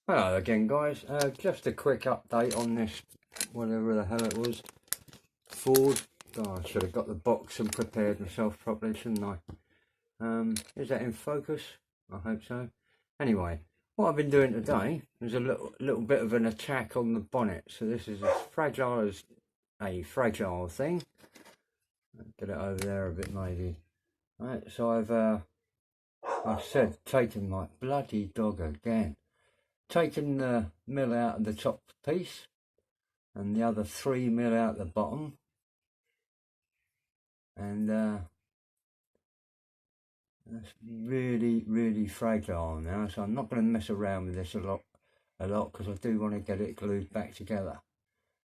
Hello again, guys. Just a quick update on this, whatever the hell it was, Ford. Oh, I should have got the box and prepared myself properly, shouldn't I? Is that in focus? I hope so. Anyway, what I've been doing today is a little bit of an attack on the bonnet. So this is as fragile as a fragile thing. Get it over there a bit, maybe. Right. So I've said taken my bloody dog again. Taking the mill out of the top piece and the other 3mm out the bottom, and that's really fragile now, so I'm not going to mess around with this a lot because I do want to get it glued back together.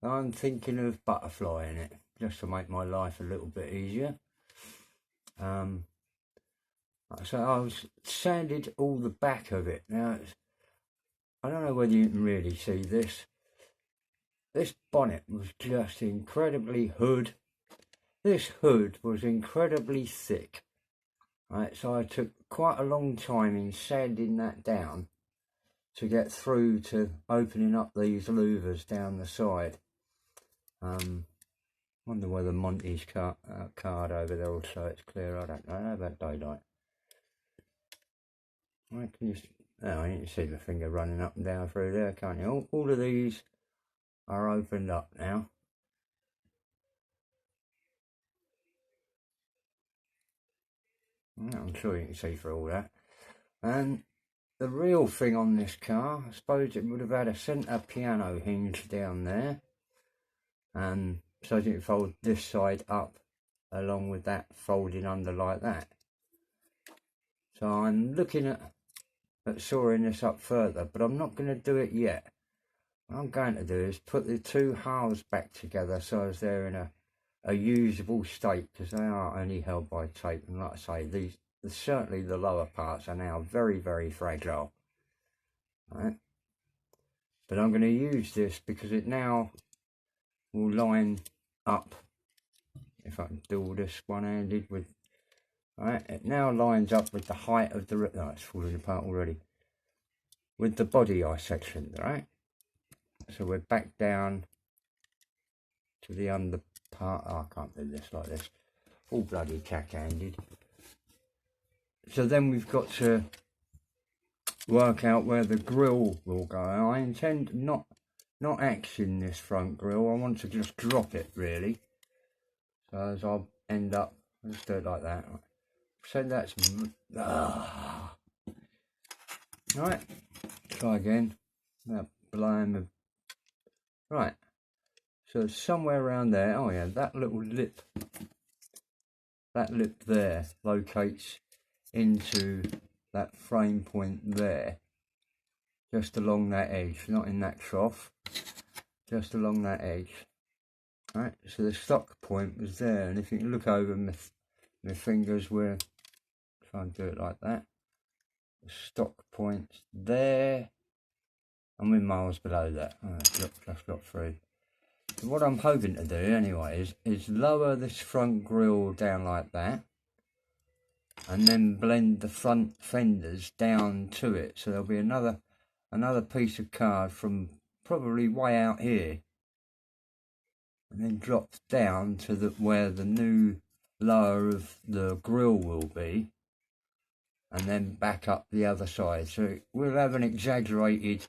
I'm thinking of butterflying it just to make my life a little bit easier. So I've sanded all the back of it. Now I don't know whether you can really see this. This bonnet was just incredibly This hood was incredibly thick. Right, so I took quite a long time in sanding that down to get through to opening up these louvers down the side. Wonder whether Monty's card over there will show it's clear. I don't know. How about daylight? Right, can you? Oh, you can see the finger running up and down through there, can't you? All of these are opened up now. I'm sure you can see through all that. And the real thing on this car, I suppose it would have had a centre piano hinge down there, and so you can fold this side up along with that folding under like that. So I'm looking at sawing this up further, but I'm not going to do it yet. What I'm going to do is put the two halves back together so as they're in a usable state, because they are only held by tape, and like I say, certainly the lower parts are now very fragile. Right? But I'm going to use this because it now will line up, if I can do all this one-handed with, right, it now lines up with the height of the, oh, it's falling apart already, with the body eye section, right? So we're back down to the under part. Oh, I can't do this like this, all bloody cack-handed. So then we've got to work out where the grille will go. I intend not axing this front grille. I want to just drop it really. So as I'll end up, let's do it like that. So that's right. Try again. That blame of right. So somewhere around there. Oh yeah, that little lip. That lip there locates into that frame point there, just along that edge, not in that trough, just along that edge. Right, so the stock point was there, and if you can look over my fingers, we're trying to do it like that. The stock point's there, and we're miles below that. Oh, just got through. So what I'm hoping to do anyway is lower this front grille down like that, and then blend the front fenders down to it. So there'll be another piece of card from probably way out here, and then drops down to where the new lower of the grille will be, and then back up the other side. So we'll have an exaggerated,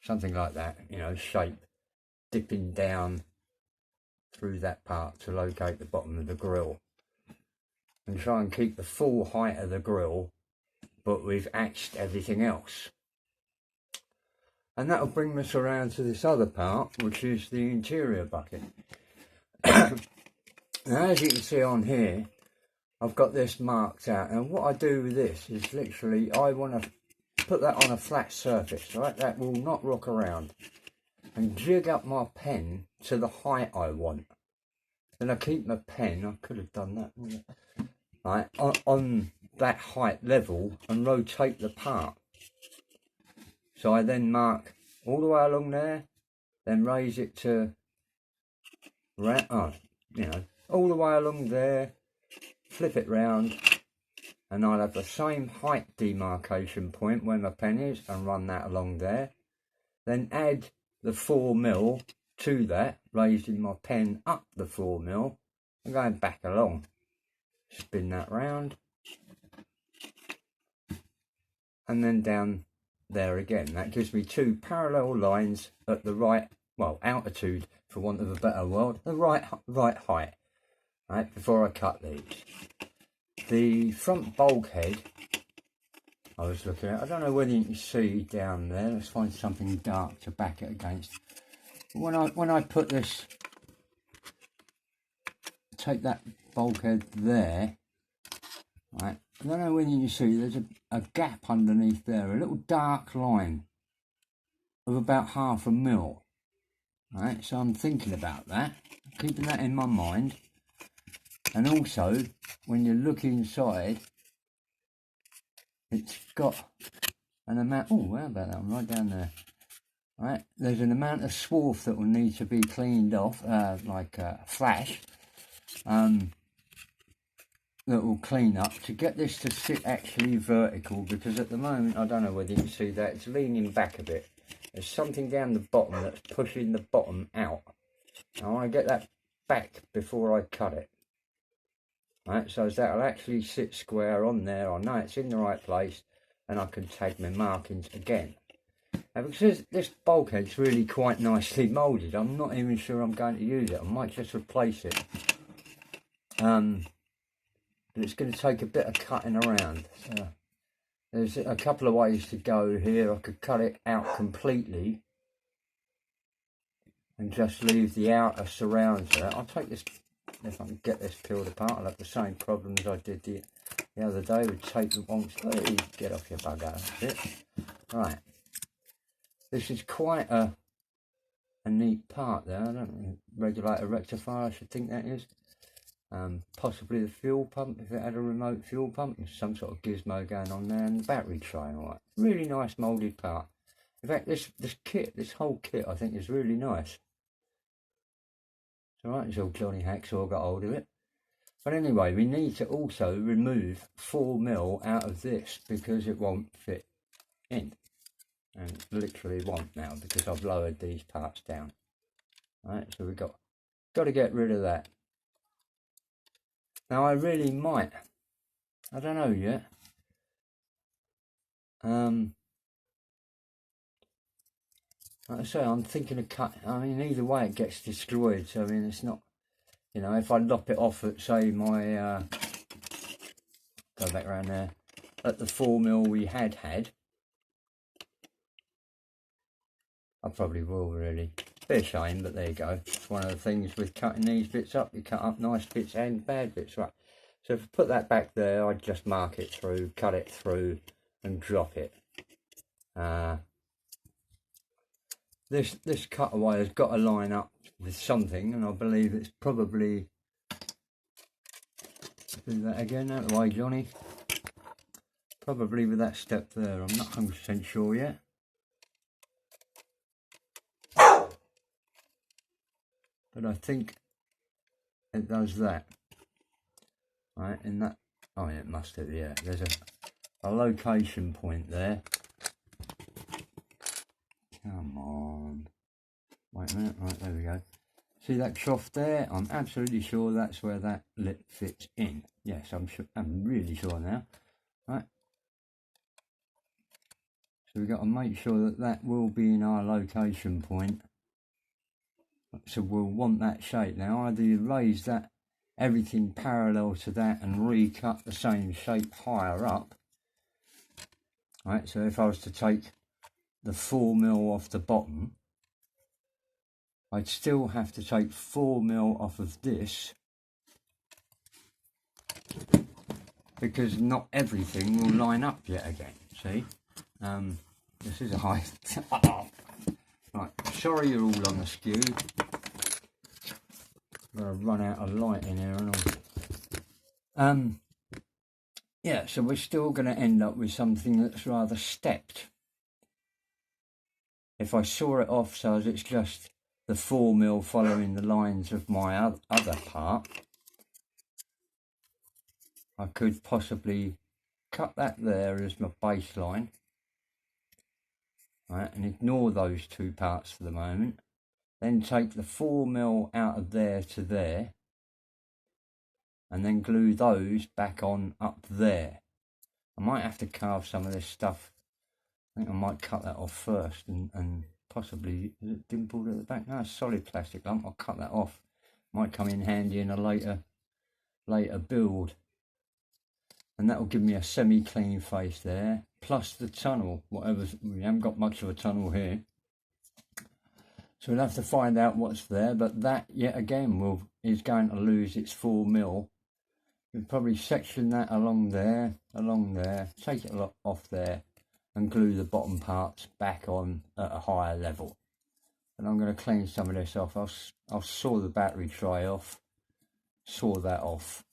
something like that, you know, shape, dipping down through that part to locate the bottom of the grille, and try and keep the full height of the grille, but we've axed everything else. And that'll bring us around to this other part, which is the interior bucket. Now, as you can see on here, I've got this marked out, and what I do with this is literally I want to put that on a flat surface, right, that will not rock around, and jig up my pen to the height I want. Then I keep my pen, I could have done that, right, on that height level and rotate the part. So I then mark all the way along there, then raise it to, you know, all the way along there, flip it round, and I'll have the same height demarcation point where my pen is and run that along there. then add the 4mm to that, raising my pen up the 4mm and going back along. Spin that round and then down there again. That gives me 2 parallel lines at the right, well, altitude for want of a better word, the right height, right, before I cut these. The front bulkhead I was looking at, I don't know whether you can see down there, let's find something dark to back it against. When I put this, take that bulkhead there, right, I don't know whether you can see there's a gap underneath there, a little dark line of about 1/2 mm. Right, so I'm thinking about that, keeping that in my mind. And also, when you look inside, it's got an amount, oh, how about that one, right down there. Right, there's an amount of swarf that will need to be cleaned off, like flash, that will clean up to get this to sit actually vertical, because at the moment, I don't know whether you can see that, it's leaning back a bit. There's something down the bottom that's pushing the bottom out. I want to get that back before I cut it. Right, so that'll actually sit square on there. I know it's in the right place and I can tag my markings again. Now, because this bulkhead's really quite nicely moulded, I'm not even sure I'm going to use it. I might just replace it. But it's going to take a bit of cutting around. So there's a couple of ways to go here. I could cut it out completely and just leave the outer surrounds there. I'll take this, if I can get this peeled apart, I'll have the same problems I did the other day with tape that won't stay. Get off your bugger, that's it. Right. This is quite a neat part there. I don't know, regulator rectifier, I should think that is. Possibly the fuel pump, if it had a remote fuel pump. There's some sort of gizmo going on there, and the battery tray and all that. Really nice moulded part. In fact, this kit, this whole kit, I think is really nice. It's alright until Johnny Hacksaw got hold of it. But anyway, we need to also remove 4mm out of this because it won't fit in. And it literally won't now because I've lowered these parts down. Right, so we've got to get rid of that. Now I really might, I don't know yet. Like I say, I'm thinking of cut. I mean, either way it gets destroyed. So I mean, it's not, you know, if I lop it off at, say, my go back around there, at the 4mm we had, I probably will, really. Bit of shame, but there you go. It's one of the things with cutting these bits up. You cut up nice bits and bad bits, right? So if I put that back there, I'd just mark it through, cut it through, and drop it. This cutaway has got to line up with something, and I believe it's probably, do that again, out of the way, Johnny. Probably with that step there. I'm not 100% sure yet. But I think it does that. Right, in that, oh yeah, it must have, yeah. There's a location point there. Come on. Wait a minute, right, there we go. See that trough there? I'm absolutely sure that's where that lip fits in. Yes, I'm really sure now. Right. So we've got to make sure that that will be in our location point. So we'll want that shape now. Either you raise that, everything parallel to that and recut the same shape higher up. Right, so if I was to take the 4mm off the bottom, I'd still have to take 4mm off of this, because not everything will line up yet again, see? This is a high... Right, sorry you're all on the skew. I'm going to run out of light in here and all. Yeah, so we're still going to end up with something that's rather stepped. If I saw it off so as it's just the 4mm following the lines of my other part, I could possibly cut that there as my baseline. right, and ignore those two parts for the moment. Then take the 4mm out of there to there, and then glue those back on up there. I might have to carve some of this stuff. I think I might cut that off first and possibly, is it dimpled at the back? No, it's solid plastic lump. I'll cut that off. Might come in handy in a later build. And that will give me a semi-clean face there, plus the tunnel, whatever. We haven't got much of a tunnel here. So we'll have to find out what's there, but that, yet again, is going to lose its 4mm. We'll probably section that along there, take it off there, and glue the bottom parts back on at a higher level. And I'm going to clean some of this off. I'll saw the battery tray off, saw that off,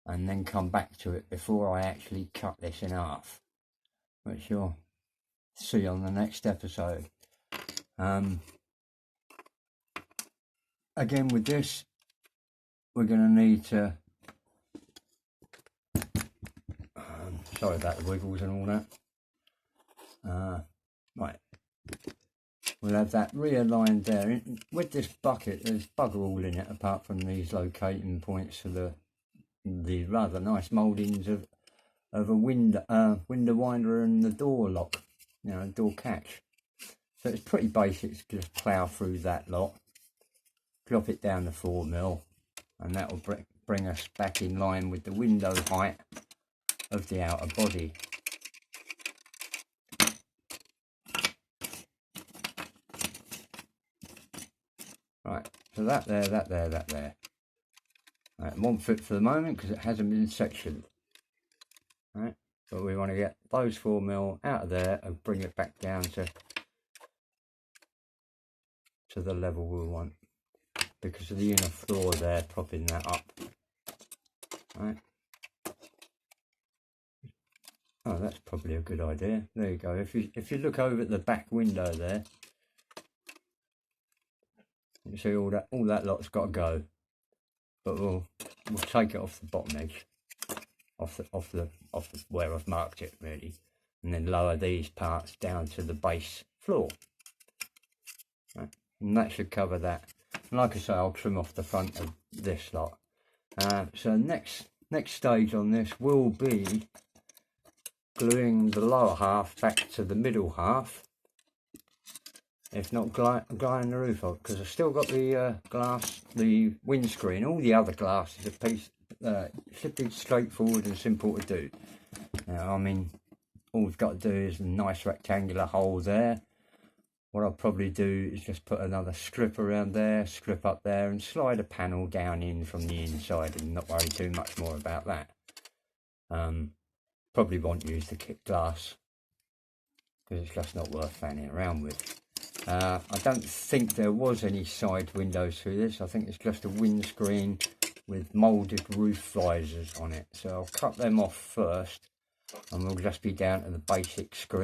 and then come back to it before I actually cut this in half, which you'll see on the next episode. Again, with this, we're going to need to, sorry about the wiggles and all that. Right, we'll have that realigned there. With this bucket, there's bugger all in it apart from these locating points for the rather nice mouldings of a window winder and the door lock, you know, door catch. So it's pretty basic to just plough through that lot, drop it down to 4mm, and that will bring us back in line with the window height of the outer body. Right, so that there. Right, it won't fit for the moment because it hasn't been sectioned. Right, but we want to get those 4mm out of there and bring it back down to the level we want, because of the inner floor there, propping that up. Right. Oh, that's probably a good idea. There you go. If you look over at the back window there, you see all that lot's got to go. But we'll take it off the bottom edge, off the where I've marked it really, and then lower these parts down to the base floor. Right. And that should cover that. And like I say, I'll trim off the front of this lot. So next stage on this will be gluing the lower half back to the middle half, if not gluing the roof off, because I've still got the glass, the windscreen. All the other glass is a piece, should be straightforward and simple to do. I mean, all we've got to do is a nice rectangular hole there. What I'll probably do is just put another strip around there, strip up there, and slide a panel down in from the inside, and not worry too much more about that. Probably won't use the kit glass because it's just not worth fanning around with. I don't think there was any side windows through this. I think it's just a windscreen with moulded roof visors on it. So I'll cut them off first, and we'll just be down to the basic screen.